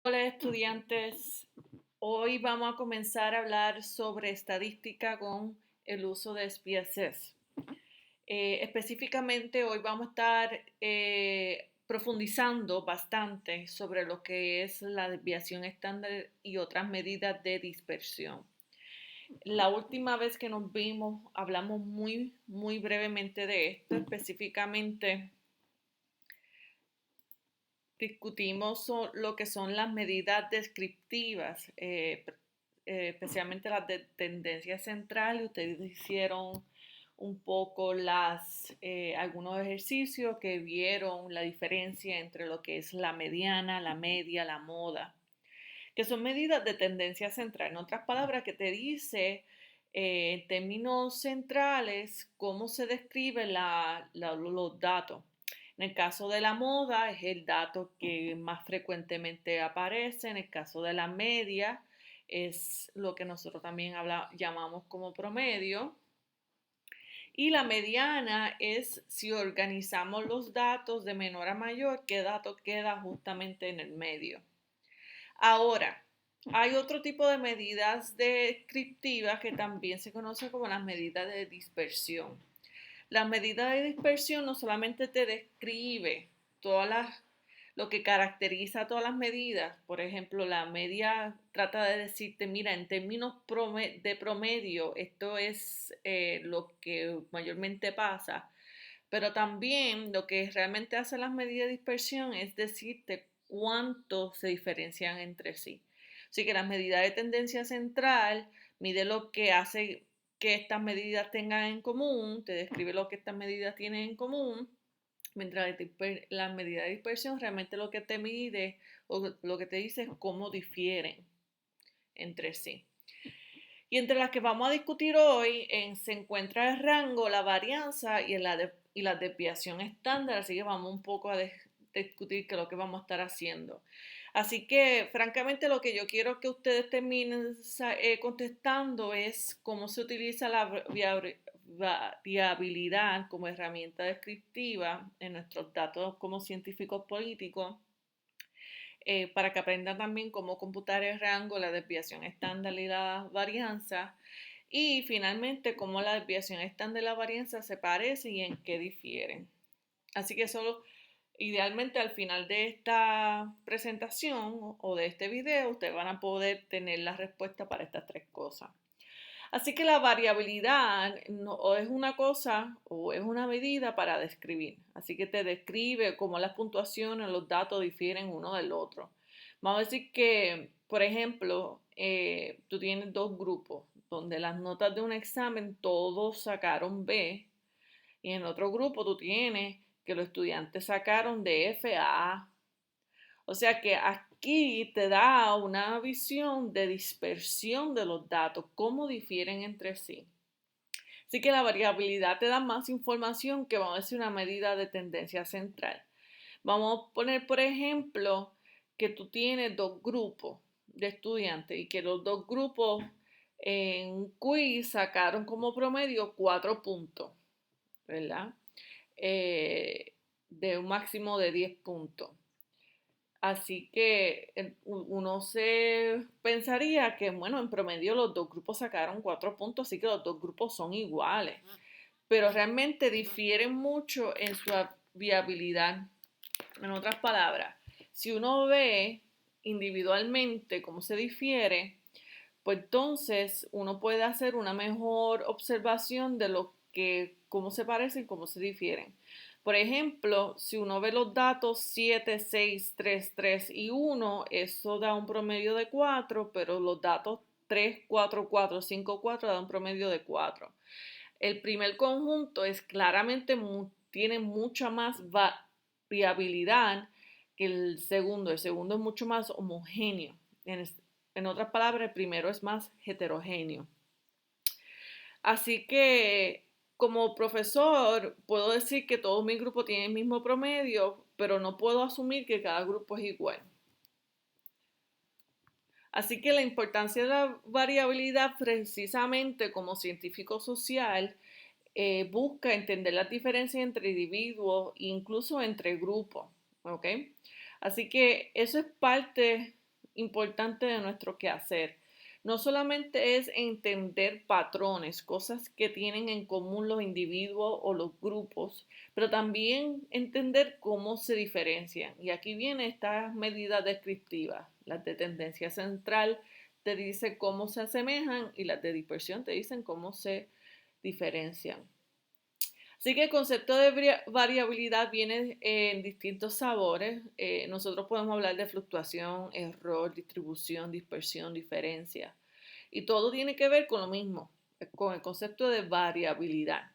Hola estudiantes, hoy vamos a comenzar a hablar sobre estadística con el uso de SPSS. Específicamente hoy vamos a estar profundizando bastante sobre lo que es la desviación estándar y otras medidas de dispersión. La última vez que nos vimos hablamos muy brevemente de esto, específicamente discutimos lo que son las medidas descriptivas, especialmente las de tendencia central. Ustedes hicieron un poco algunos ejercicios que vieron la diferencia entre lo que es la mediana, la media, la moda, que son medidas de tendencia central. En otras palabras, que te dice en términos centrales cómo se describen los datos. En el caso de la moda es el dato que más frecuentemente aparece. En el caso de la media es lo que nosotros también llamamos como promedio. Y la mediana es si organizamos los datos de menor a mayor, qué dato queda justamente en el medio. Ahora, hay otro tipo de medidas descriptivas que también se conoce como las medidas de dispersión. La medida de dispersión no solamente te describe lo que caracteriza todas las medidas. Por ejemplo, la media trata de decirte, mira, en términos de promedio, esto es lo que mayormente pasa. Pero también lo que realmente hacen las medidas de dispersión es decirte cuánto se diferencian entre sí. Así que las medidas de tendencia central mide lo que hace que estas medidas tengan en común, te describe lo que estas medidas tienen en común, mientras la medida de dispersión realmente lo que te mide o lo que te dice es cómo difieren entre sí. Y entre las que vamos a discutir hoy se encuentra el rango, la varianza y la desviación estándar, así que vamos un poco a discutir qué es lo que vamos a estar haciendo. Así que, francamente, lo que yo quiero que ustedes terminen contestando es cómo se utiliza la variabilidad como herramienta descriptiva en nuestros datos como científicos políticos, para que aprendan también cómo computar el rango, la desviación estándar y la varianza. Y finalmente, cómo la desviación estándar y la varianza se parecen y en qué difieren. Así que solo idealmente al final de esta presentación o de este video, ustedes van a poder tener la respuesta para estas tres cosas. Así que la variabilidad no es una cosa o es una medida para describir. Así que te describe cómo las puntuaciones, los datos difieren uno del otro. Vamos a decir que, por ejemplo, tú tienes dos grupos donde las notas de un examen todos sacaron B y en otro grupo tú tienes que los estudiantes sacaron de F a A. O sea que aquí te da una visión de dispersión de los datos, cómo difieren entre sí. Así que la variabilidad te da más información que, vamos a decir, una medida de tendencia central. Vamos a poner, por ejemplo, que tú tienes dos grupos de estudiantes y que los dos grupos en un quiz sacaron como promedio 4 puntos, ¿verdad? De un máximo de 10 puntos. Así que uno se pensaría que, bueno, en promedio los dos grupos sacaron 4 puntos, así que los dos grupos son iguales, pero realmente difieren mucho en su viabilidad. En otras palabras, si uno ve individualmente cómo se difiere, pues entonces uno puede hacer una mejor observación de cómo se parecen, cómo se difieren. Por ejemplo, si uno ve los datos 7, 6, 3, 3 y 1, eso da un promedio de 4, pero los datos 3, 4, 4, 5, 4 dan un promedio de 4. El primer conjunto es claramente tiene mucha más variabilidad que el segundo. El segundo es mucho más homogéneo. En otras palabras, el primero es más heterogéneo. Así que como profesor puedo decir que todo mi grupo tiene el mismo promedio, pero no puedo asumir que cada grupo es igual. Así que la importancia de la variabilidad precisamente como científico social busca entender las diferencias entre individuos e incluso entre grupos. ¿Ok? Así que eso es parte importante de nuestro quehacer. No solamente es entender patrones, cosas que tienen en común los individuos o los grupos, pero también entender cómo se diferencian. Y aquí vienen estas medidas descriptivas. Las de tendencia central te dicen cómo se asemejan y las de dispersión te dicen cómo se diferencian. Así que el concepto de variabilidad viene en distintos sabores. Nosotros podemos hablar de fluctuación, error, distribución, dispersión, diferencia. Y todo tiene que ver con lo mismo, con el concepto de variabilidad.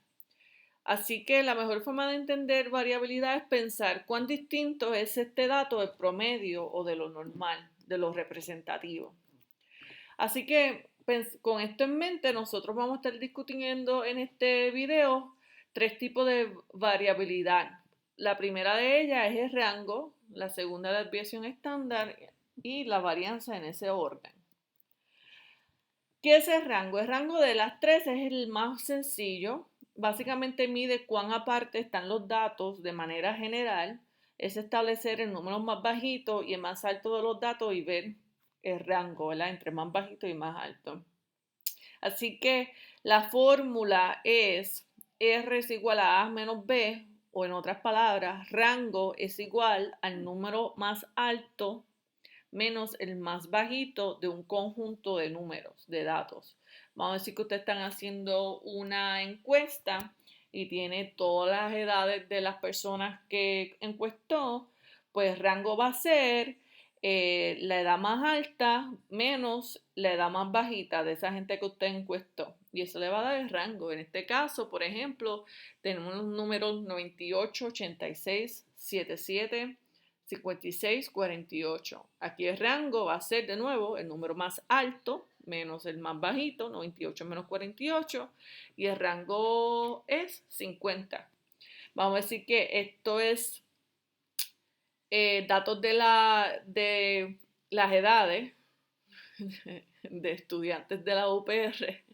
Así que la mejor forma de entender variabilidad es pensar cuán distinto es este dato del promedio o de lo normal, de lo representativo. Así que con esto en mente, nosotros vamos a estar discutiendo en este video 3 tipos de variabilidad. La primera de ellas es el rango, la segunda la desviación estándar y la varianza en ese orden. ¿Qué es el rango? El rango de las 3 es el más sencillo. Básicamente mide cuán aparte están los datos de manera general. Es establecer el número más bajito y el más alto de los datos y ver el rango, ¿verdad? Entre más bajito y más alto. Así que la fórmula es R es igual a A menos B, o en otras palabras, rango es igual al número más alto menos el más bajito de un conjunto de números, de datos. Vamos a decir que ustedes están haciendo una encuesta y tiene todas las edades de las personas que encuestó, pues rango va a ser la edad más alta menos la edad más bajita de esa gente que usted encuestó. Y eso le va a dar el rango. En este caso, por ejemplo, tenemos los números 98, 86, 77, 56, 48. Aquí el rango va a ser de nuevo el número más alto menos el más bajito, 98 menos 48, y el rango es 50. Vamos a decir que esto es datos de las edades de estudiantes de la UPR.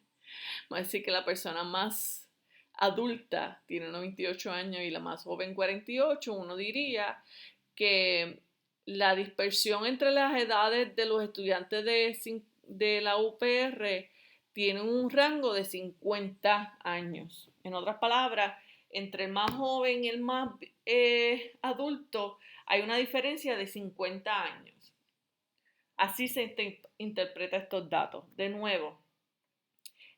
Vamos a decir que la persona más adulta tiene 98 años y la más joven 48. Uno diría que la dispersión entre las edades de los estudiantes de la UPR tiene un rango de 50 años. En otras palabras, entre el más joven y el más adulto hay una diferencia de 50 años. Así se interpreta estos datos. De nuevo,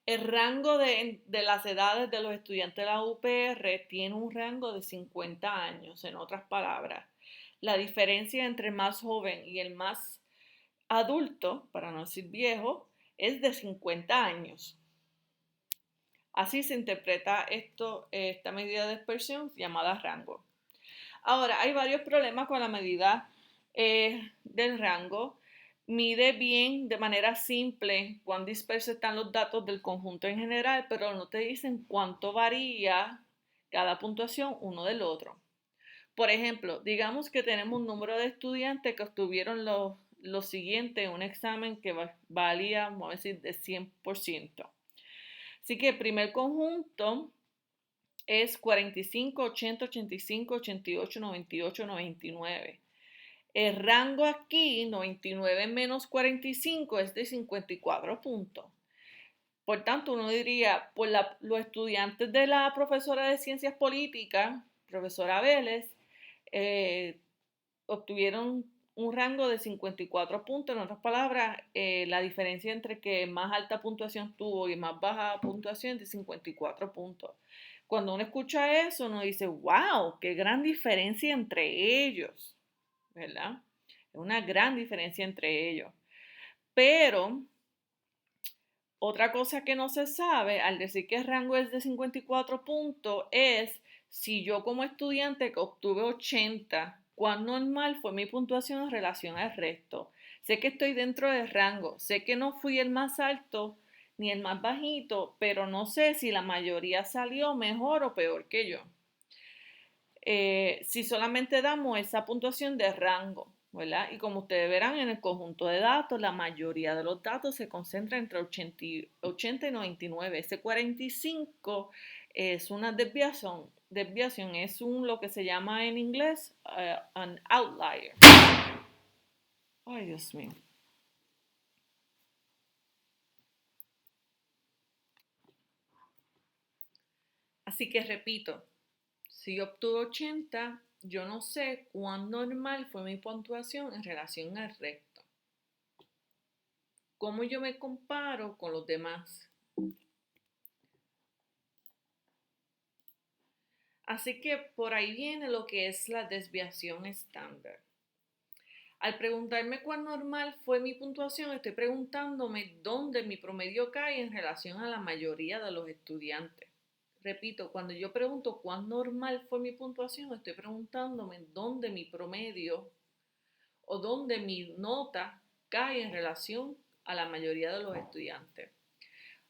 el rango de las edades de los estudiantes de la UPR tiene un rango de 50 años. En otras palabras, la diferencia entre el más joven y el más adulto, para no decir viejo, es de 50 años. Así se interpreta esta medida de dispersión llamada rango. Ahora, hay varios problemas con la medida del rango. Mide bien de manera simple cuán dispersos están los datos del conjunto en general, pero no te dicen cuánto varía cada puntuación uno del otro. Por ejemplo, digamos que tenemos un número de estudiantes que obtuvieron lo siguiente en un examen que valía, vamos a decir, de 100%. Así que el primer conjunto es 45, 80, 85, 88, 98, 99. El rango aquí, 99 menos 45, es de 54 puntos. Por tanto, uno diría, pues los estudiantes de la profesora de Ciencias Políticas, profesora Vélez, obtuvieron un rango de 54 puntos. En otras palabras, la diferencia entre que más alta puntuación tuvo y más baja puntuación es de 54 puntos. Cuando uno escucha eso, uno dice, wow, qué gran diferencia entre ellos, ¿verdad? Es una gran diferencia entre ellos. Pero otra cosa que no se sabe al decir que el rango es de 54 puntos es si yo como estudiante que obtuve 80, cuán normal fue mi puntuación en relación al resto. Sé que estoy dentro del rango, sé que no fui el más alto ni el más bajito, pero no sé si la mayoría salió mejor o peor que yo. Si solamente damos esa puntuación de rango, ¿verdad? Y como ustedes verán en el conjunto de datos, la mayoría de los datos se concentra entre 80 y 99. Ese 45 es una desviación es lo que se llama en inglés an outlier. Ay, Dios mío. Así que repito, si yo obtuve 80, yo no sé cuán normal fue mi puntuación en relación al resto. ¿Cómo yo me comparo con los demás? Así que por ahí viene lo que es la desviación estándar. Al preguntarme cuán normal fue mi puntuación, estoy preguntándome dónde mi promedio cae en relación a la mayoría de los estudiantes. Repito, cuando yo pregunto cuán normal fue mi puntuación, estoy preguntándome dónde mi promedio o dónde mi nota cae en relación a la mayoría de los estudiantes.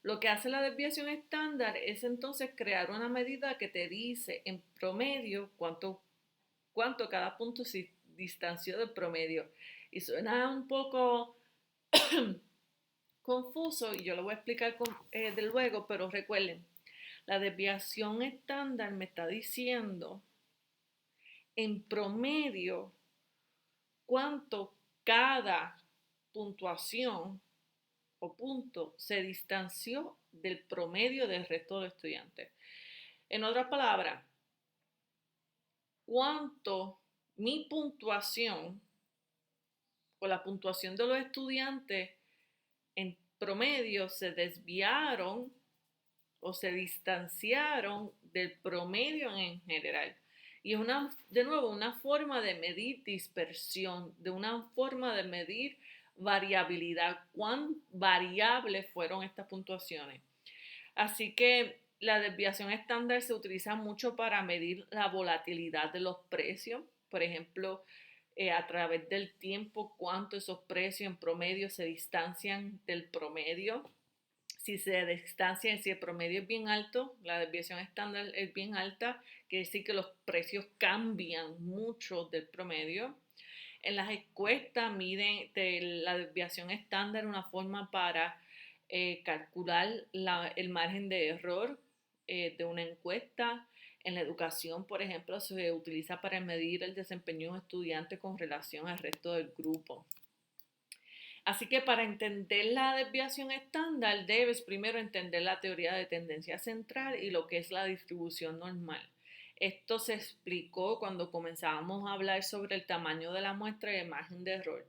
Lo que hace la desviación estándar es entonces crear una medida que te dice en promedio cuánto cada punto se distanció del promedio. Y suena un poco confuso y yo lo voy a explicar de luego, pero recuerden, la desviación estándar me está diciendo en promedio cuánto cada puntuación o punto se distanció del promedio del resto de estudiantes. En otras palabras, cuánto mi puntuación o la puntuación de los estudiantes en promedio se desviaron o se distanciaron del promedio en general. Y es de nuevo una forma de medir dispersión, de una forma de medir variabilidad, cuán variables fueron estas puntuaciones. Así que la desviación estándar se utiliza mucho para medir la volatilidad de los precios. Por ejemplo, a través del tiempo, cuánto esos precios en promedio se distancian del promedio. Si se distancian, si el promedio es bien alto, la desviación estándar es bien alta, quiere decir que los precios cambian mucho del promedio. En las encuestas miden la desviación estándar una forma para calcular el margen de error de una encuesta. En la educación, por ejemplo, se utiliza para medir el desempeño de un estudiante con relación al resto del grupo. Así que para entender la desviación estándar, debes primero entender la teoría de tendencia central y lo que es la distribución normal. Esto se explicó cuando comenzábamos a hablar sobre el tamaño de la muestra y el margen de error.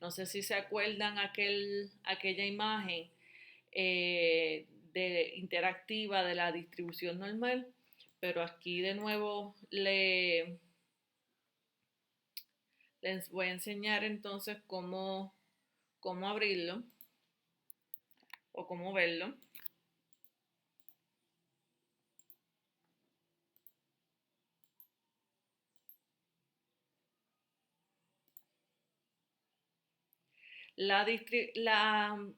No sé si se acuerdan aquella imagen interactiva de la distribución normal, pero aquí de nuevo les voy a enseñar entonces cómo abrirlo o cómo verlo. La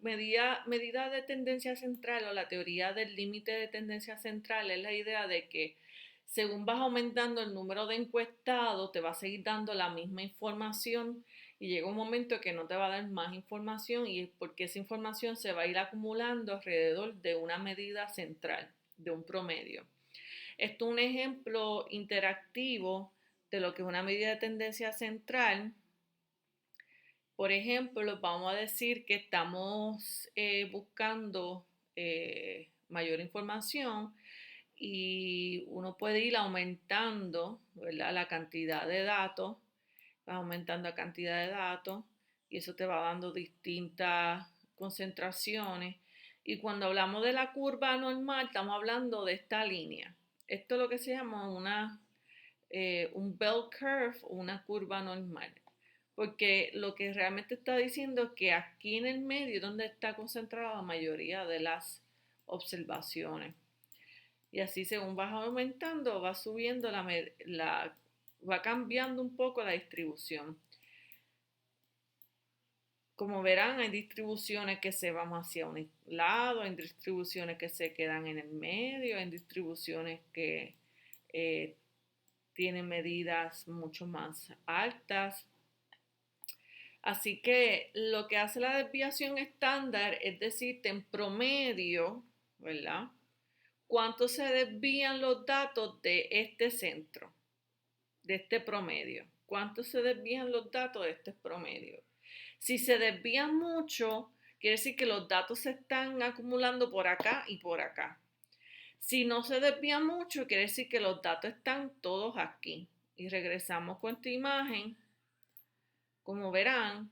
medida de tendencia central o la teoría del límite de tendencia central es la idea de que según vas aumentando el número de encuestados, te va a seguir dando la misma información y llega un momento que no te va a dar más información y es porque esa información se va a ir acumulando alrededor de una medida central, de un promedio. Esto es un ejemplo interactivo de lo que es una medida de tendencia central. Por ejemplo, vamos a decir que estamos buscando mayor información y uno puede ir aumentando, ¿verdad?, la cantidad de datos, va aumentando la cantidad de datos y eso te va dando distintas concentraciones. Y cuando hablamos de la curva normal, estamos hablando de esta línea. Esto es lo que se llama un bell curve o una curva normal. Porque lo que realmente está diciendo es que aquí en el medio es donde está concentrada la mayoría de las observaciones. Y así según vas aumentando, va subiendo va cambiando un poco la distribución. Como verán, hay distribuciones que se van hacia un lado, hay distribuciones que se quedan en el medio, hay distribuciones que tienen medidas mucho más altas. Así que lo que hace la desviación estándar es decirte en promedio, ¿verdad?, cuánto se desvían los datos de este centro, de este promedio. ¿Cuánto se desvían los datos de este promedio? Si se desvían mucho, quiere decir que los datos se están acumulando por acá y por acá. Si no se desvía mucho, quiere decir que los datos están todos aquí. Y regresamos con esta imagen. Como verán,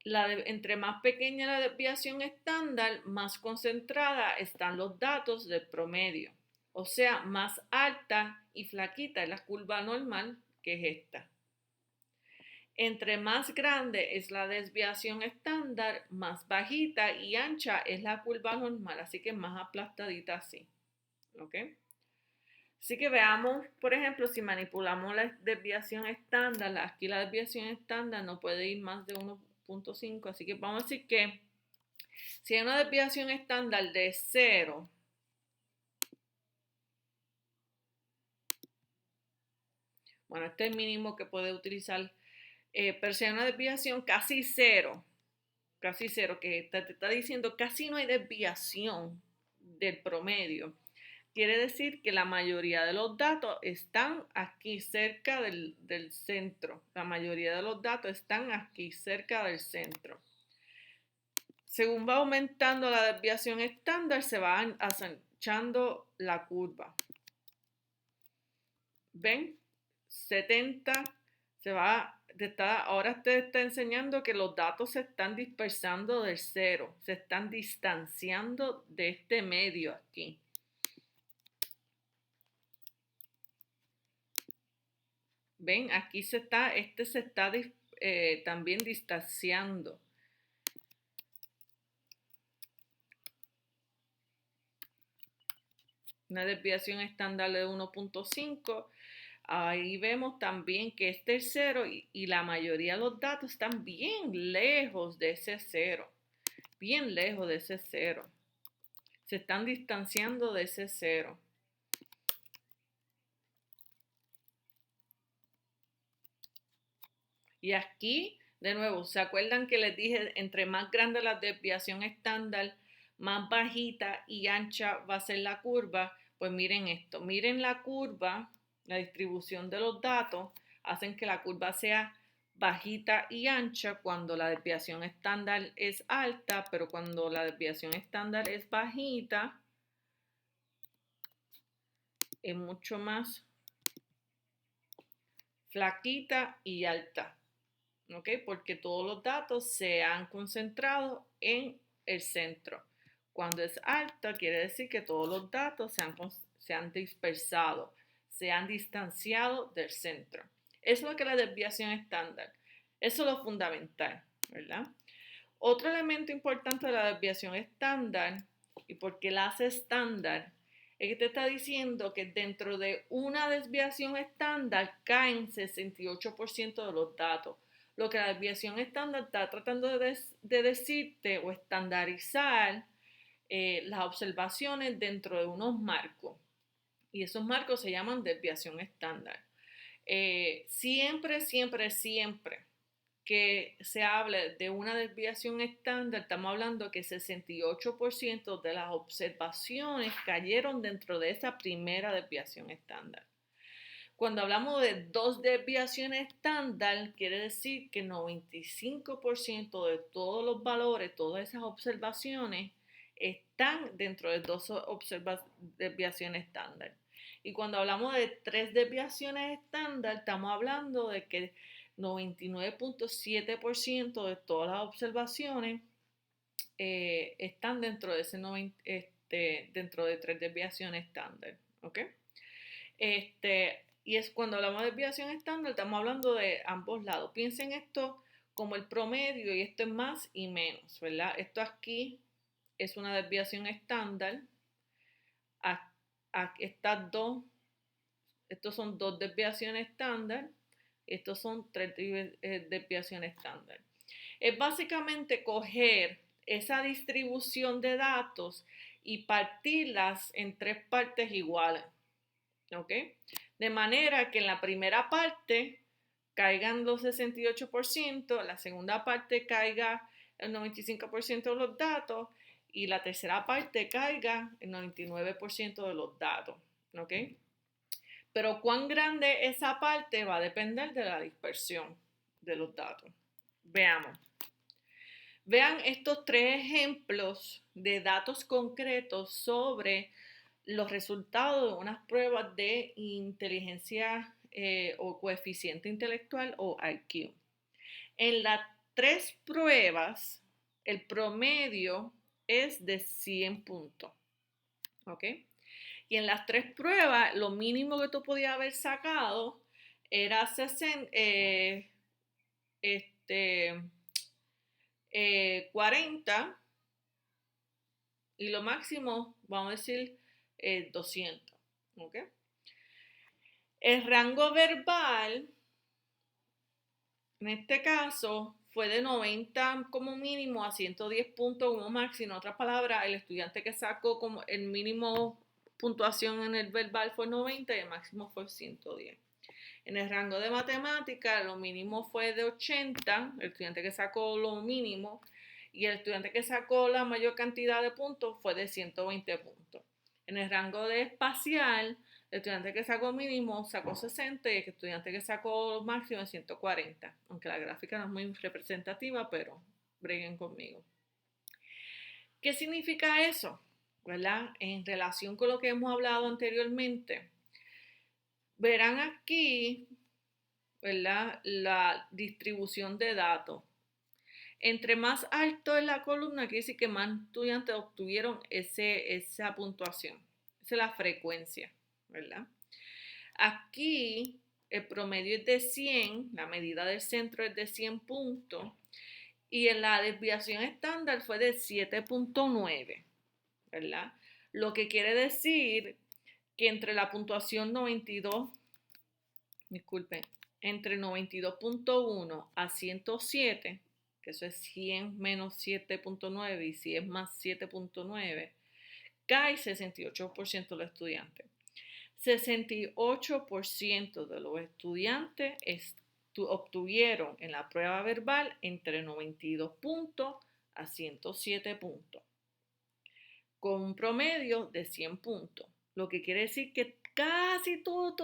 entre más pequeña la desviación estándar, más concentrada están los datos del promedio. O sea, más alta y flaquita es la curva normal, que es esta. Entre más grande es la desviación estándar, más bajita y ancha es la curva normal, así que más aplastadita así. ¿Ok? Así que veamos, por ejemplo, si manipulamos la desviación estándar, aquí la desviación estándar no puede ir más de 1.5, así que vamos a decir que si hay una desviación estándar de 0, bueno, este es el mínimo que puede utilizar, pero si hay una desviación casi cero, que te está diciendo casi no hay desviación del promedio, quiere decir que la mayoría de los datos están aquí cerca del centro. La mayoría de los datos están aquí cerca del centro. Según va aumentando la desviación estándar, se va asanchando la curva. ¿Ven? 70 se va, ahora te está enseñando que los datos se están dispersando del cero, se están distanciando de este medio aquí. ¿Ven? Aquí se está también distanciando. Una desviación estándar de 1.5. Ahí vemos también que este es cero y la mayoría de los datos están bien lejos de ese cero. Bien lejos de ese cero. Se están distanciando de ese cero. Y aquí, de nuevo, ¿se acuerdan que les dije, entre más grande la desviación estándar, más bajita y ancha va a ser la curva? Pues miren esto, miren la curva, la distribución de los datos, hacen que la curva sea bajita y ancha cuando la desviación estándar es alta, pero cuando la desviación estándar es bajita, es mucho más flaquita y alta. ¿Ok? Porque todos los datos se han concentrado en el centro. Cuando es alta, quiere decir que todos los datos se han dispersado, se han distanciado del centro. Eso es lo que es la desviación estándar. Eso es lo fundamental, ¿verdad? Otro elemento importante de la desviación estándar, y por qué la hace estándar, es que te está diciendo que dentro de una desviación estándar caen 68% de los datos. Lo que la desviación estándar está tratando de decirte o estandarizar las observaciones dentro de unos marcos. Y esos marcos se llaman desviación estándar. Siempre, siempre, siempre que se hable de una desviación estándar, estamos hablando que 68% de las observaciones cayeron dentro de esa primera desviación estándar. Cuando hablamos de dos desviaciones estándar, quiere decir que 95% de todos los valores, todas esas observaciones, están dentro de dos desviaciones estándar. Y cuando hablamos de tres desviaciones estándar, estamos hablando de que 99.7% de todas las observaciones están dentro de dentro de tres desviaciones estándar. ¿Ok? Y es cuando hablamos de desviación estándar, estamos hablando de ambos lados. Piensen esto como el promedio y esto es más y menos, ¿verdad? Esto aquí es una desviación estándar. Estas dos, estos son dos desviaciones estándar. Estos son tres desviaciones estándar. Es básicamente coger esa distribución de datos y partirlas en tres partes iguales. ¿Ok? De manera que en la primera parte caigan los 68%, la segunda parte caiga el 95% de los datos y la tercera parte caiga el 99% de los datos. ¿Ok? Pero cuán grande esa parte va a depender de la dispersión de los datos. Veamos. Vean estos tres ejemplos de datos concretos sobre los resultados de unas pruebas de inteligencia o coeficiente intelectual o IQ. En las tres pruebas, el promedio es de 100 puntos. ¿Ok? Y en las tres pruebas, lo mínimo que tú podías haber sacado era 40 y lo máximo, vamos a decir, 200. ¿Ok? El rango verbal, en este caso, fue de 90 como mínimo a 110 puntos como máximo. En otras palabras, el estudiante que sacó como el mínimo puntuación en el verbal fue 90 y el máximo fue 110. En el rango de matemática, lo mínimo fue de 80, el estudiante que sacó lo mínimo, y el estudiante que sacó la mayor cantidad de puntos fue de 120 puntos. En el rango de espacial, el estudiante que sacó mínimo sacó 60 y el estudiante que sacó máximo es 140, aunque la gráfica no es muy representativa, pero breguen conmigo. ¿Qué significa eso? ¿Verdad? En relación con lo que hemos hablado anteriormente, verán aquí, ¿verdad? La distribución de datos. Entre más alto es la columna, quiere decir que más estudiantes obtuvieron esa puntuación. Esa es la frecuencia, ¿verdad? Aquí el promedio es de 100, la medida del centro es de 100 puntos y en la desviación estándar fue de 7.9, ¿verdad? Lo que quiere decir que entre la puntuación 92, disculpen, entre 92.1 a 107, que eso es 100 menos 7.9 y 100 más 7.9, cae 68% de los estudiantes. 68% de los estudiantes obtuvieron en la prueba verbal entre 92 puntos a 107 puntos, con un promedio de 100 puntos. Lo que quiere decir que casi todos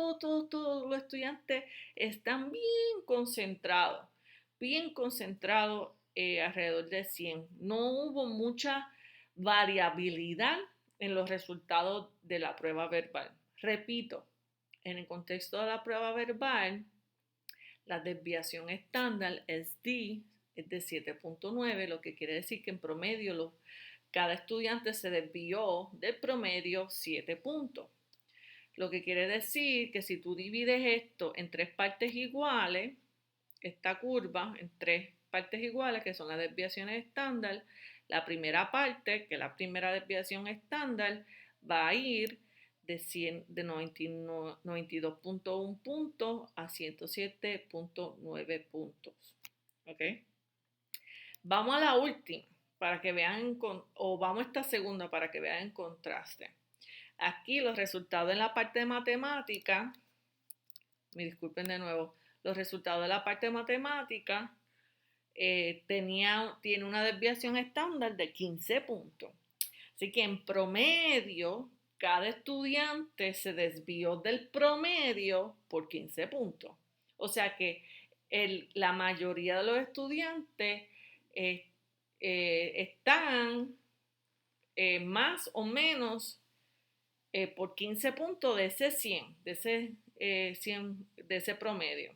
los estudiantes están bien concentrados alrededor de 100. No hubo mucha variabilidad en los resultados de la prueba verbal. Repito, en el contexto de la prueba verbal, la desviación estándar SD es de 7.9, lo que quiere decir que en promedio cada estudiante se desvió del promedio 7 puntos. Lo que quiere decir que si tú divides esto en tres partes iguales, esta curva en tres partes iguales, que son las desviaciones estándar, la primera parte, que es la primera desviación estándar, va a ir de 92.1 puntos a 107.9 puntos. ¿Ok? Vamos a la última para que vean, o vamos a esta segunda para que vean en contraste. Aquí los resultados en la parte de matemática, me disculpen de nuevo, los resultados de la parte de matemática tiene una desviación estándar de 15 puntos. Así que en promedio, cada estudiante se desvió del promedio por 15 puntos. O sea que la mayoría de los estudiantes están más o menos por 15 puntos de ese 100, de ese promedio.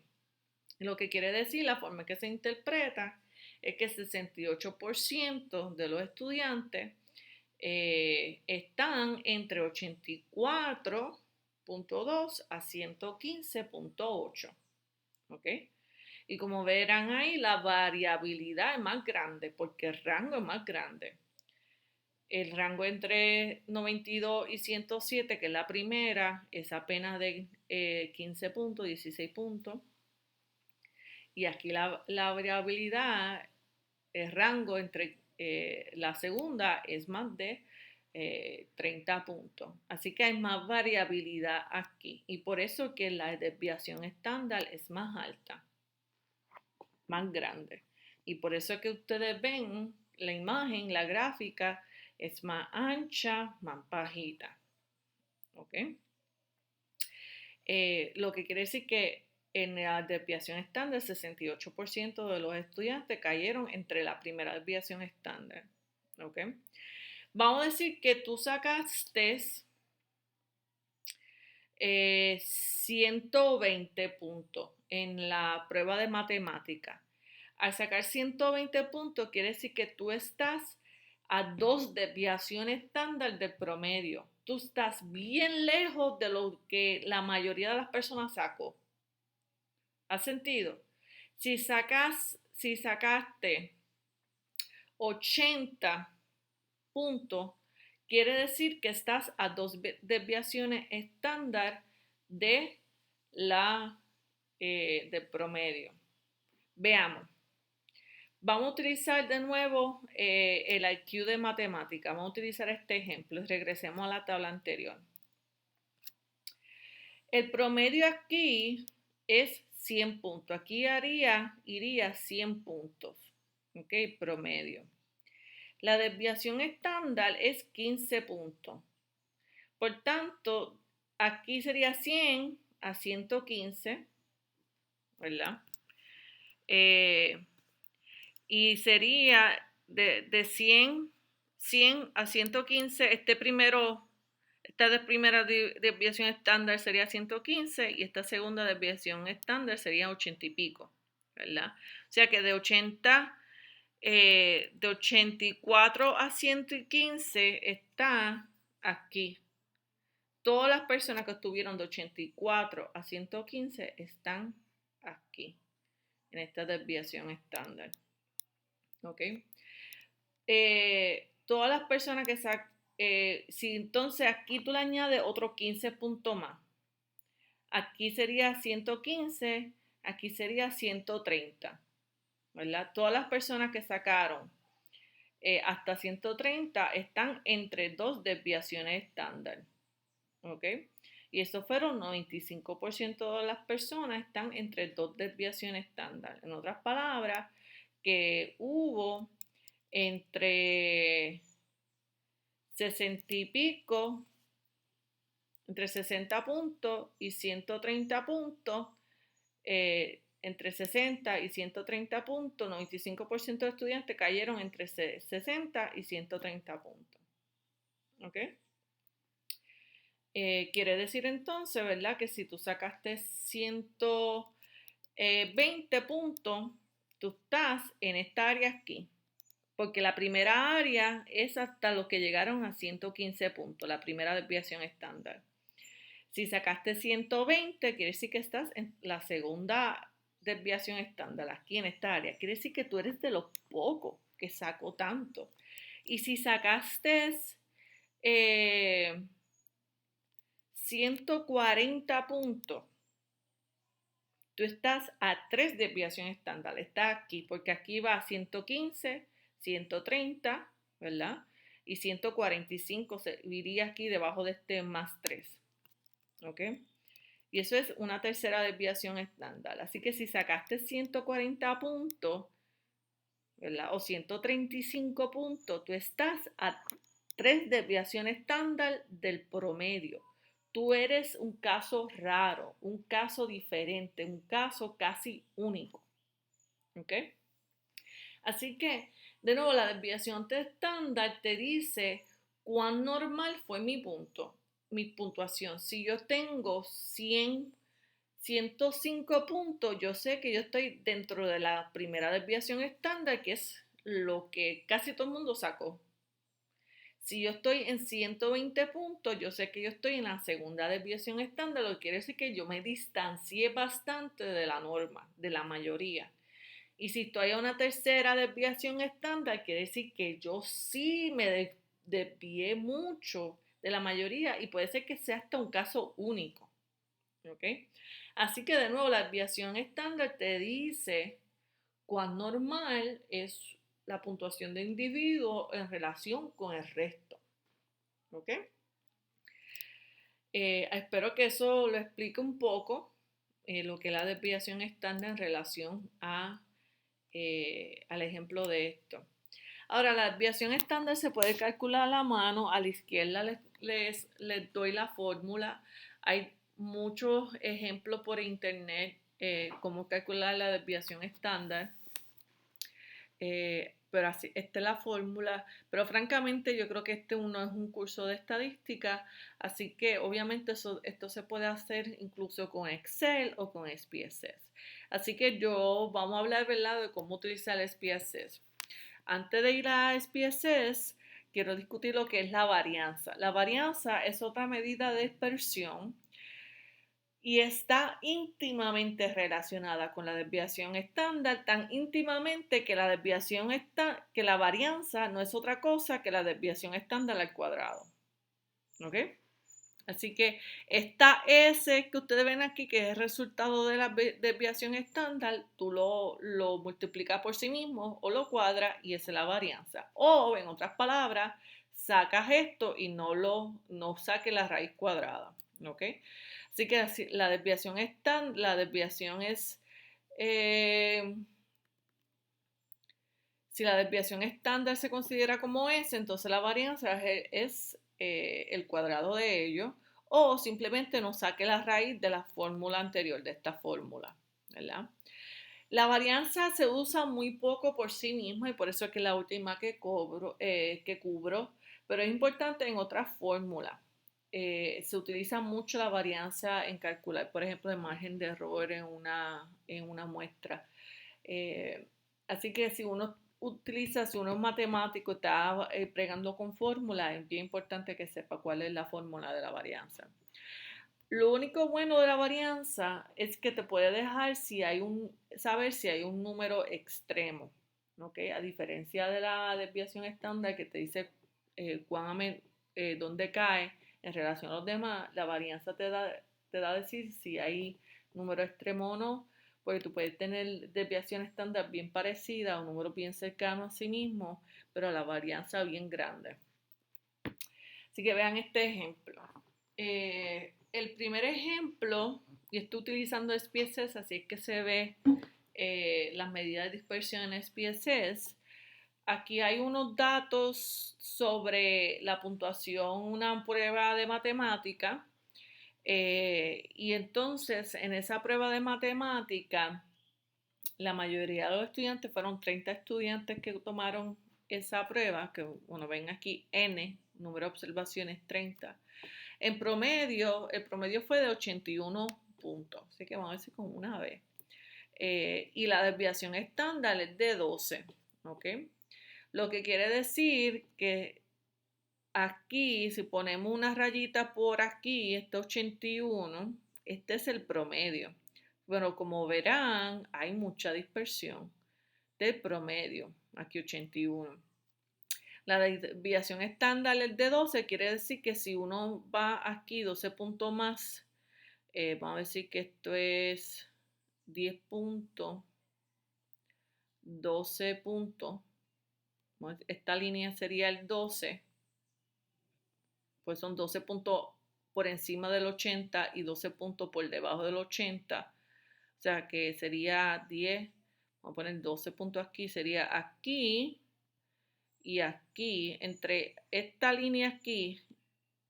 Lo que quiere decir, la forma que se interpreta, es que el 68% de los estudiantes están entre 84.2 a 115.8. ¿Ok? Y como verán ahí, la variabilidad es más grande porque el rango es más grande. El rango entre 92 y 107, que es la primera, es apenas de 15 puntos, 16 puntos. Y aquí la variabilidad, el rango entre la segunda es más de 30 puntos. Así que hay más variabilidad aquí. Y por eso que la desviación estándar es más alta, más grande. Y por eso que ustedes ven la imagen, la gráfica, es más ancha, más bajita. ¿Ok? Lo que quiere decir que en la desviación estándar, 68% de los estudiantes cayeron entre la primera desviación estándar. ¿Ok? Vamos a decir que tú sacaste 120 puntos en la prueba de matemática. Al sacar 120 puntos, quiere decir que tú estás a 2 desviaciones estándar del promedio. Tú estás bien lejos de lo que la mayoría de las personas sacó. ¿Has sentido? Si sacaste 80 puntos, quiere decir que estás a 2 desviaciones estándar de la del promedio. Veamos. Vamos a utilizar de nuevo el IQ de matemática. Vamos a utilizar este ejemplo. Regresemos a la tabla anterior. El promedio aquí es 100 puntos. Aquí iría 100 puntos. ¿Ok? Promedio. La desviación estándar es 15 puntos. Por tanto, aquí sería 100 a 115, ¿verdad? Y sería de 100 a 115, esta primera desviación estándar sería 115 y esta segunda desviación estándar sería 80 y pico, ¿verdad? O sea que de 84 a 115 está aquí. Todas las personas que estuvieron de 84 a 115 están aquí, en esta desviación estándar. ¿Ok? Todas las personas que si entonces aquí tú le añades otros 15 puntos más. Aquí sería 115, aquí sería 130, ¿verdad? Todas las personas que sacaron hasta 130 están entre 2 desviaciones estándar. ¿Ok? Y eso fueron 95% de las personas están entre 2 desviaciones estándar. En otras palabras, que hubo entre 60 y pico, entre 60 puntos y 130 puntos, entre 60 y 130 puntos, 95% de estudiantes cayeron entre 60 y 130 puntos. ¿Ok? Quiere decir entonces, ¿verdad? Que si tú sacaste 120 puntos, tú estás en esta área aquí. Porque la primera área es hasta los que llegaron a 115 puntos, la primera desviación estándar. Si sacaste 120, quiere decir que estás en la segunda desviación estándar, aquí en esta área. Quiere decir que tú eres de los pocos que sacó tanto. Y si sacaste 140 puntos, tú estás a 3 desviaciones estándar. Está aquí, porque aquí va a 115, 130, ¿verdad? Y 145 se iría aquí debajo de este más 3. ¿Ok? Y eso es una tercera desviación estándar. Así que si sacaste 140 puntos, ¿verdad? O 135 puntos, tú estás a 3 desviaciones estándar del promedio. Tú eres un caso raro, un caso diferente, un caso casi único. ¿Ok? Así que, de nuevo, la desviación estándar te dice cuán normal fue mi puntuación. Si yo tengo 105 puntos, yo sé que yo estoy dentro de la primera desviación estándar, que es lo que casi todo el mundo sacó. Si yo estoy en 120 puntos, yo sé que yo estoy en la segunda desviación estándar, lo que quiere decir que yo me distancié bastante de la norma, de la mayoría. Y si estoy en una tercera desviación estándar, quiere decir que yo sí me desvié mucho de la mayoría y puede ser que sea hasta un caso único. ¿Ok? Así que de nuevo, la desviación estándar te dice cuán normal es la puntuación de individuo en relación con el resto. ¿Ok? Espero que eso lo explique un poco lo que es la desviación estándar en relación al ejemplo de esto. Ahora, la desviación estándar se puede calcular a la mano. A la izquierda les doy la fórmula. Hay muchos ejemplos por internet cómo calcular la desviación estándar. Pero así, esta es la fórmula, pero francamente yo creo que este no es un curso de estadística, así que obviamente esto se puede hacer incluso con Excel o con SPSS. Así que vamos a hablar, ¿verdad?, de cómo utilizar el SPSS. Antes de ir a SPSS, quiero discutir lo que es la varianza. La varianza es otra medida de dispersión y está íntimamente relacionada con la desviación estándar, tan íntimamente que que la varianza no es otra cosa que la desviación estándar al cuadrado. ¿Ok? Así que esta S que ustedes ven aquí, que es el resultado de la desviación estándar, tú lo multiplicas por sí mismo o lo cuadras y esa es la varianza. O, en otras palabras, sacas esto y no saques la raíz cuadrada. ¿Ok? Así que la desviación es, si la desviación estándar se considera como S, entonces la varianza es el cuadrado de ello, o simplemente no saque la raíz de la fórmula anterior, de esta fórmula, ¿verdad? La varianza se usa muy poco por sí misma y por eso es que es la última que cubro, pero es importante en otras fórmulas. Se utiliza mucho la varianza en calcular, por ejemplo, el margen de error en una muestra. Así que si uno si uno es matemático y está pregando con fórmulas, es bien importante que sepa cuál es la fórmula de la varianza. Lo único bueno de la varianza es que te puede dejar saber si hay un número extremo, ¿ok? A diferencia de la desviación estándar que te dice dónde cae en relación a los demás, la varianza te da a decir si hay número extremo o no, porque tú puedes tener desviación estándar bien parecida, un número bien cercano a sí mismo, pero la varianza bien grande. Así que vean este ejemplo. El primer ejemplo, y estoy utilizando SPSS, así es que se ve las medidas de dispersión en SPSS. Aquí hay unos datos sobre la puntuación, una prueba de matemática. Y entonces, en esa prueba de matemática, la mayoría de los estudiantes fueron 30 estudiantes que tomaron esa prueba, que bueno, ven aquí N, número de observaciones 30. En promedio, el promedio fue de 81 puntos, así que vamos a decir con una vez. Y la desviación estándar es de 12, ¿ok? Lo que quiere decir que aquí, si ponemos una rayita por aquí, este 81, este es el promedio. Bueno, como verán, hay mucha dispersión del promedio, aquí 81. La desviación estándar es de 12, quiere decir que si uno va aquí 12 puntos más, vamos a decir que esto es 10 puntos, 12 puntos, esta línea sería el 12, pues son 12 puntos por encima del 80 y 12 puntos por debajo del 80, o sea que sería 10, vamos a poner 12 puntos aquí, sería aquí y aquí, entre esta línea aquí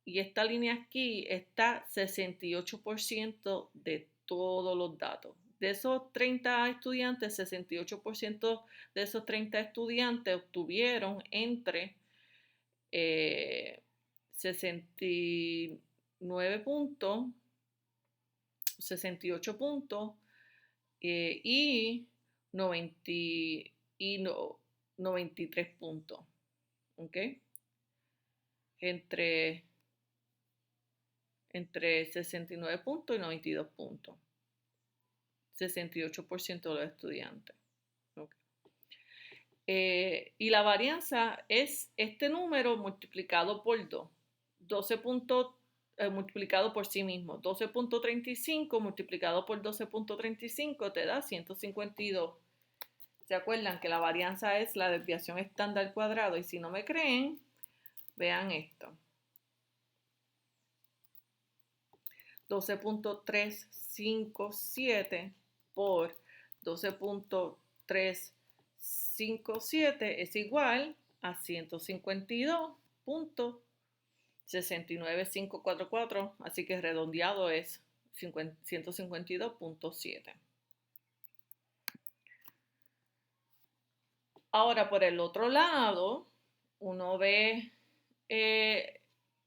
y esta línea aquí está 68% de todos los datos. De esos 30 estudiantes, 68% de esos 30 estudiantes obtuvieron entre 69 puntos, 68 puntos y 93 puntos. ¿Ok? Entre 69 puntos y 92 puntos. 68% de los estudiantes. Okay. Y la varianza es este número multiplicado por 2. 12 puntos multiplicado por sí mismo. 12.35 multiplicado por 12.35 te da 152. ¿Se acuerdan que la varianza es la desviación estándar al cuadrado? Y si no me creen, vean esto. 12.357 por 12.357 es igual a 152.69544, así que redondeado es 152.7. Ahora, por el otro lado, uno ve eh,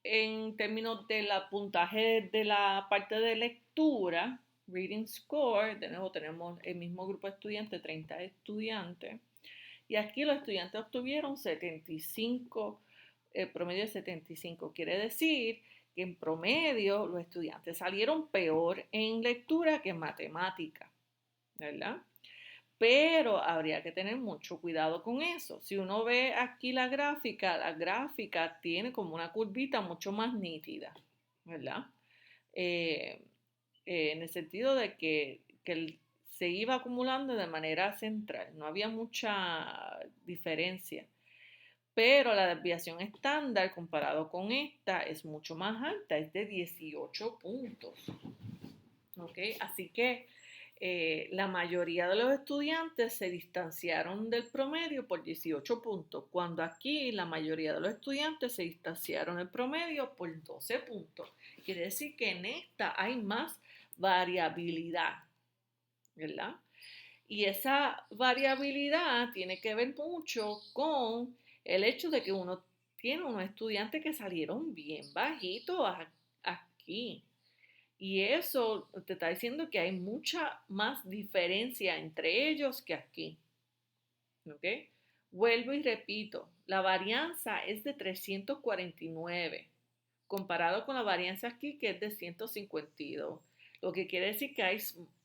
en términos de la puntaje de la parte de lectura, reading score, de nuevo tenemos el mismo grupo de estudiantes, 30 estudiantes, y aquí los estudiantes obtuvieron 75, promedio de 75. Quiere decir que en promedio los estudiantes salieron peor en lectura que en matemática, ¿verdad? Pero habría que tener mucho cuidado con eso. Si uno ve aquí la gráfica tiene como una curvita mucho más nítida, ¿verdad? Eh, en el sentido de que se iba acumulando de manera central, no había mucha diferencia. Pero la desviación estándar comparado con esta es mucho más alta, es de 18 puntos. ¿Ok? Así que la mayoría de los estudiantes se distanciaron del promedio por 18 puntos, cuando aquí la mayoría de los estudiantes se distanciaron del promedio por 12 puntos. Quiere decir que en esta hay más variabilidad, ¿verdad? Y esa variabilidad tiene que ver mucho con el hecho de que uno tiene unos estudiantes que salieron bien bajitos aquí. Y eso te está diciendo que hay mucha más diferencia entre ellos que aquí. ¿Ok? Vuelvo y repito, la varianza es de 349, comparado con la varianza aquí que es de 152. Lo que quiere decir que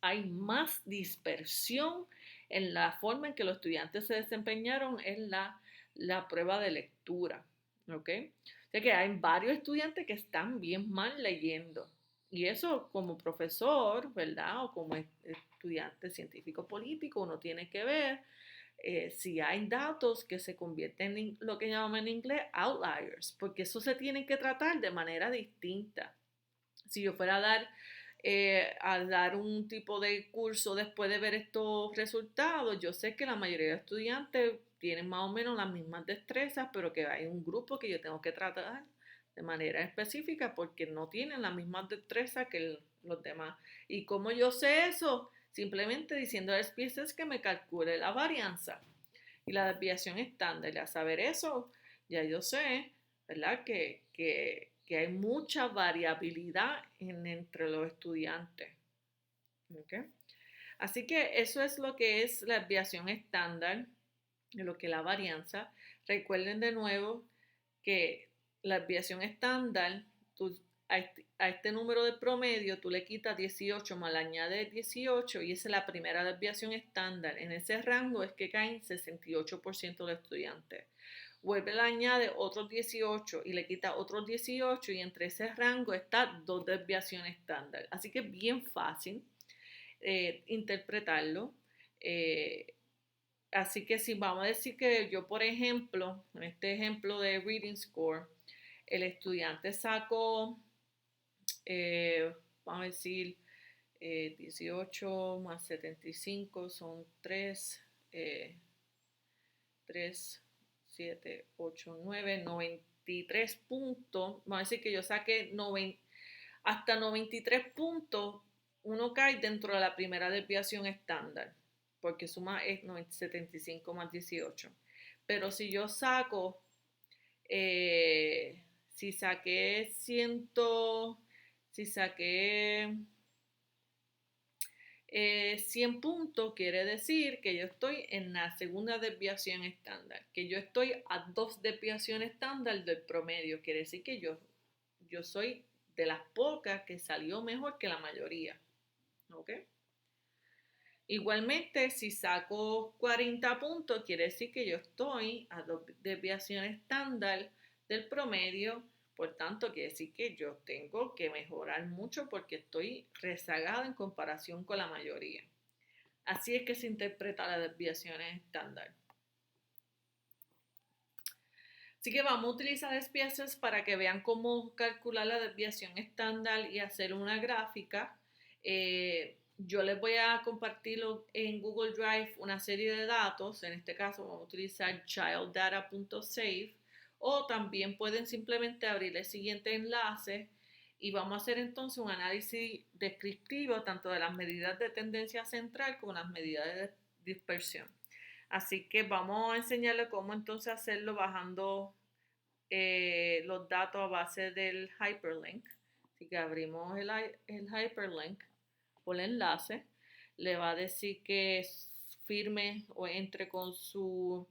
hay más dispersión en la forma en que los estudiantes se desempeñaron en la prueba de lectura. ¿Ok? O sea que hay varios estudiantes que están bien mal leyendo. Y eso como profesor, ¿verdad? O como estudiante científico político, uno tiene que ver si hay datos que se convierten en lo que llaman en inglés outliers, porque eso se tiene que tratar de manera distinta. Si yo fuera a dar un tipo de curso después de ver estos resultados, yo sé que la mayoría de estudiantes tienen más o menos las mismas destrezas, pero que hay un grupo que yo tengo que tratar de manera específica porque no tienen las mismas destrezas que los demás. ¿Y cómo yo sé eso? Simplemente diciendo al SPSS que me calcule la varianza y la desviación estándar. Y al saber eso, ya yo sé, ¿verdad? Que hay mucha variabilidad entre los estudiantes. ¿Okay? Así que eso es lo que es la desviación estándar, lo que es la varianza. Recuerden de nuevo que la desviación estándar, a este número de promedio, tú le quitas 18 más le añades 18 y esa es la primera desviación estándar. En ese rango es que caen 68% de los estudiantes. Vuelve, le añade otros 18 y le quita otros 18 y entre ese rango está dos desviaciones estándar. Así que es bien fácil interpretarlo. Eh, Así que si vamos a decir que yo, por ejemplo, en este ejemplo de Reading Score, el estudiante sacó, vamos a decir, 18 más 75 son 3, 7, 8, 9, 93 puntos. Vamos a decir que yo saqué hasta 93 puntos, uno cae dentro de la primera desviación estándar, porque suma es 75 más 18. Pero si yo saco, si saqué 100, si saqué 100 puntos, quiere decir que yo estoy en la segunda desviación estándar, que yo estoy a dos desviaciones estándar del promedio, quiere decir que yo soy de las pocas que salió mejor que la mayoría. ¿Ok? Igualmente, si saco 40 puntos, quiere decir que yo estoy a dos desviaciones estándar del promedio. Por tanto, quiere decir que yo tengo que mejorar mucho porque estoy rezagada en comparación con la mayoría. Así es que se interpreta las desviaciones estándar. Así que vamos a utilizar SPSS para que vean cómo calcular la desviación estándar y hacer una gráfica. Yo les voy a compartir en Google Drive una serie de datos. En este caso vamos a utilizar childdata.save o también pueden simplemente abrir el siguiente enlace y vamos a hacer entonces un análisis descriptivo tanto de las medidas de tendencia central como las medidas de dispersión. Así que vamos a enseñarle cómo entonces hacerlo bajando los datos a base del hyperlink. Así que abrimos el hyperlink o el enlace. Le va a decir que firme o entre con su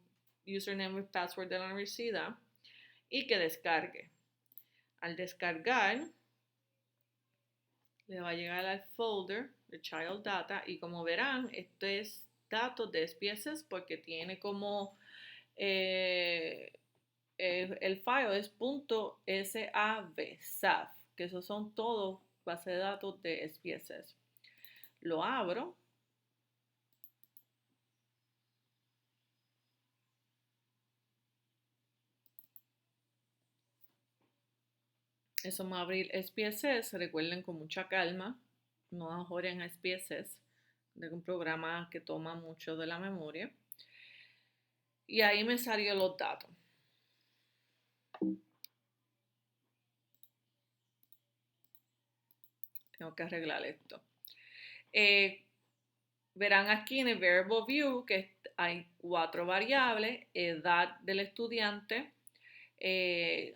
username y password de la universidad y que descargue. Al descargar, le va a llegar al folder de Child Data y como verán, esto es datos de SPSS porque tiene como el file es .sav, que esos son todos bases de datos de SPSS. Lo abro. Eso me va a abrir SPSS. Recuerden con mucha calma, no ajoren a SPSS, de un programa que toma mucho de la memoria. Y ahí me salió los datos. Tengo que arreglar esto. Verán aquí en el Variable View que hay 4 variables: edad del estudiante, el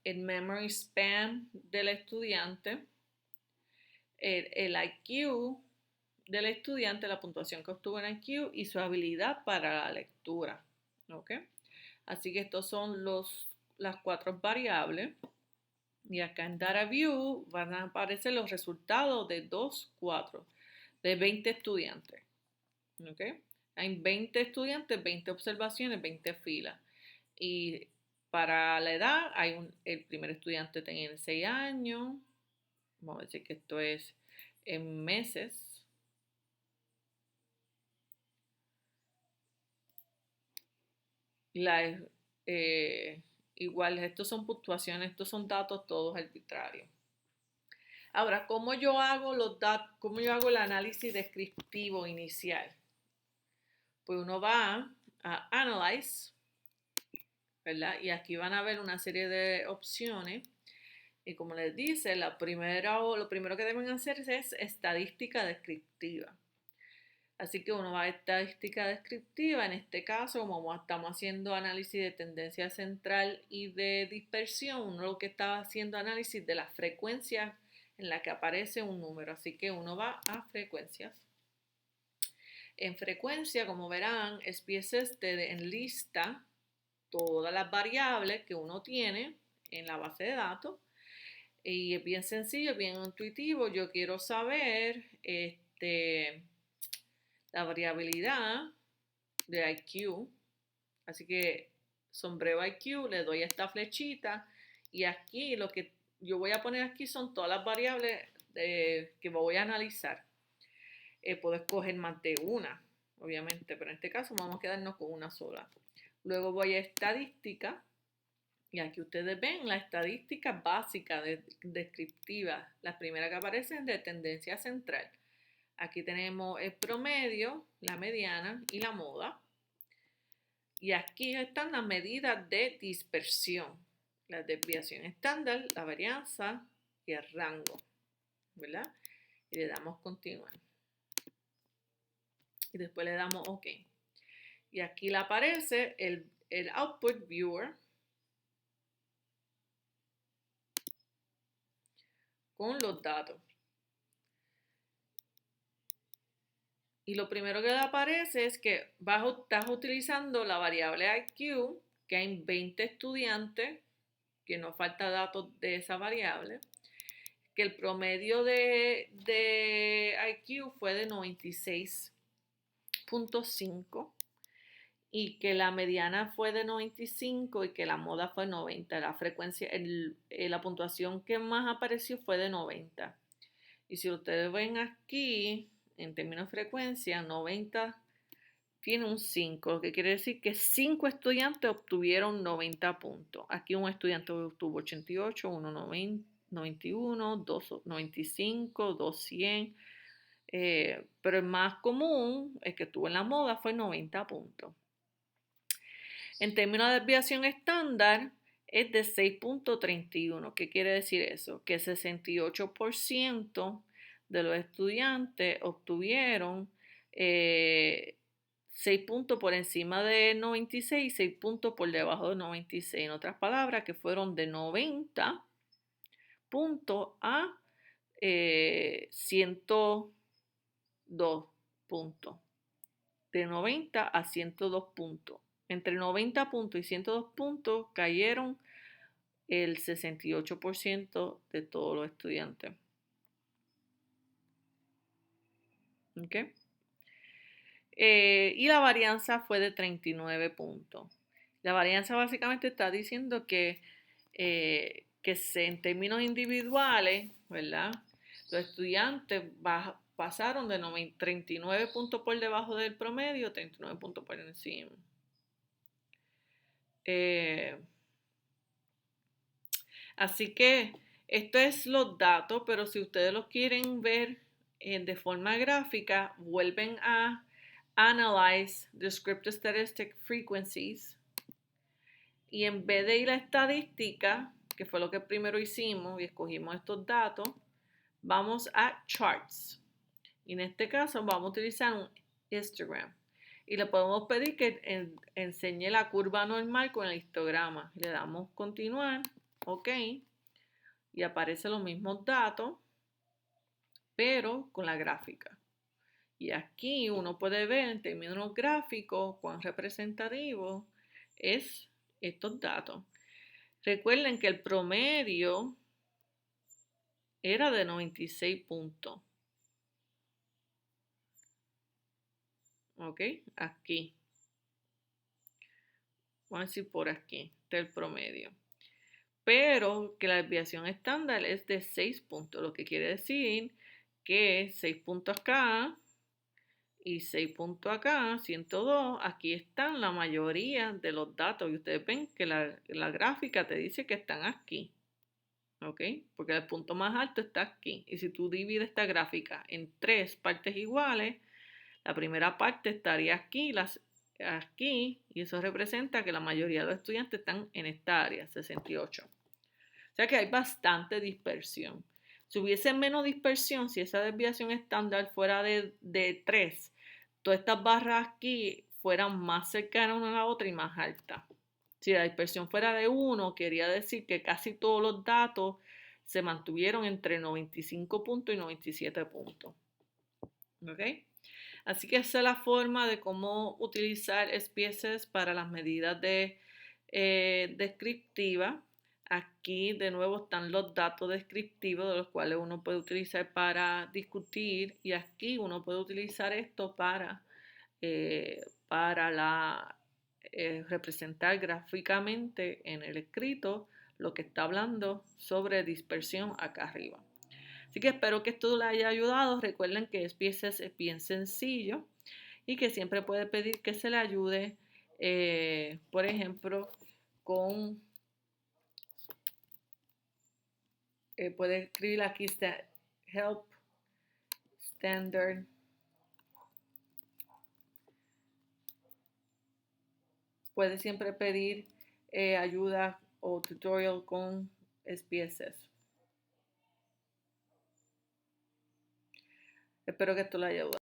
memory span del estudiante, el IQ del estudiante, la puntuación que obtuvo en IQ y su habilidad para la lectura. ¿Ok? Así que estos son las 4 variables. Y acá en Data View van a aparecer los resultados de 20 estudiantes. ¿Ok? Hay 20 estudiantes, 20 observaciones, 20 filas. Y para la edad, el primer estudiante tiene 6 años. Vamos a decir que esto es en meses. Igual, estos son puntuaciones, estos son datos todos arbitrarios. Ahora, ¿cómo yo hago el análisis descriptivo inicial? Pues uno va a Analyze, ¿verdad? Y aquí van a ver una serie de opciones. Y como les dice, lo primero que deben hacer es estadística descriptiva. Así que uno va a estadística descriptiva. En este caso, como estamos haciendo análisis de tendencia central y de dispersión, uno lo que está haciendo análisis de las frecuencias en las que aparece un número. Así que uno va a frecuencias. En frecuencia, como verán, SPSS te enlista todas las variables que uno tiene en la base de datos. Y es bien sencillo, bien intuitivo. Yo quiero saber la variabilidad de IQ. Así que sombreo IQ, le doy esta flechita y aquí lo que yo voy a poner aquí son todas las variables que voy a analizar. Puedo escoger más de una, obviamente, pero en este caso vamos a quedarnos con una sola. Luego voy a estadística y aquí ustedes ven la estadística básica descriptiva. Las primeras que aparecen de tendencia central. Aquí tenemos el promedio, la mediana y la moda. Y aquí están las medidas de dispersión, la desviación estándar, la varianza y el rango, ¿verdad? Y le damos continuar. Y después le damos OK. Y aquí le aparece el Output Viewer con los datos. Y lo primero que le aparece es que estás utilizando la variable IQ, que hay 20 estudiantes, que nos falta datos de esa variable, que el promedio de IQ fue de 96.5 y que la mediana fue de 95 y que la moda fue 90. La frecuencia, la puntuación que más apareció fue de 90. Y si ustedes ven aquí, en términos de frecuencia, 90 tiene un 5, lo que quiere decir que 5 estudiantes obtuvieron 90 puntos. Aquí un estudiante obtuvo 88, uno 91, dos 95, dos 100. Pero el más común, el que tuvo en la moda, fue 90 puntos. En términos de desviación estándar, es de 6.31. ¿Qué quiere decir eso? Que 68% de los estudiantes obtuvieron 6 puntos por encima de 96 y 6 puntos por debajo de 96. En otras palabras, que fueron de 90 puntos a 102 puntos. De 90 a 102 puntos. Entre 90 puntos y 102 puntos cayeron el 68% de todos los estudiantes. ¿Okay? Y la varianza fue de 39 puntos. La varianza básicamente está diciendo que en términos individuales, ¿verdad? Los estudiantes pasaron de 39 puntos por debajo del promedio, 39 puntos por encima. Así que esto es los datos, pero si ustedes los quieren ver de forma gráfica, vuelven a Analyze Descriptive Statistic Frequencies y en vez de ir a estadística, que fue lo que primero hicimos y escogimos estos datos, vamos a Charts. Y en este caso vamos a utilizar un histogram. Y le podemos pedir que enseñe la curva normal con el histograma. Le damos continuar, ok, y aparecen los mismos datos, pero con la gráfica. Y aquí uno puede ver en términos gráficos cuán representativo es estos datos. Recuerden que el promedio era de 96 puntos. ¿Ok? Aquí. Vamos a decir por aquí, está el promedio. Pero que la desviación estándar es de 6 puntos, lo que quiere decir que 6 puntos acá y 6 puntos acá, 102, aquí están la mayoría de los datos y ustedes ven que la gráfica te dice que están aquí. ¿Ok? Porque el punto más alto está aquí. Y si tú divides esta gráfica en 3 partes iguales, la primera parte estaría aquí, aquí, y eso representa que la mayoría de los estudiantes están en esta área, 68. O sea que hay bastante dispersión. Si hubiese menos dispersión, si esa desviación estándar fuera de 3, todas estas barras aquí fueran más cercanas una a la otra y más altas. Si la dispersión fuera de 1, quería decir que casi todos los datos se mantuvieron entre 95 puntos y 97 puntos. ¿Ok? Así que esa es la forma de cómo utilizar SPSS para las medidas descriptivas. Aquí de nuevo están los datos descriptivos de los cuales uno puede utilizar para discutir y aquí uno puede utilizar esto para representar gráficamente en el escrito lo que está hablando sobre dispersión acá arriba. Así que espero que esto les haya ayudado. Recuerden que SPSS es bien sencillo y que siempre puede pedir que se le ayude, por ejemplo, con, puede escribir aquí help standard. Puede siempre pedir ayuda o tutorial con SPSS. Espero que esto le haya ayudado.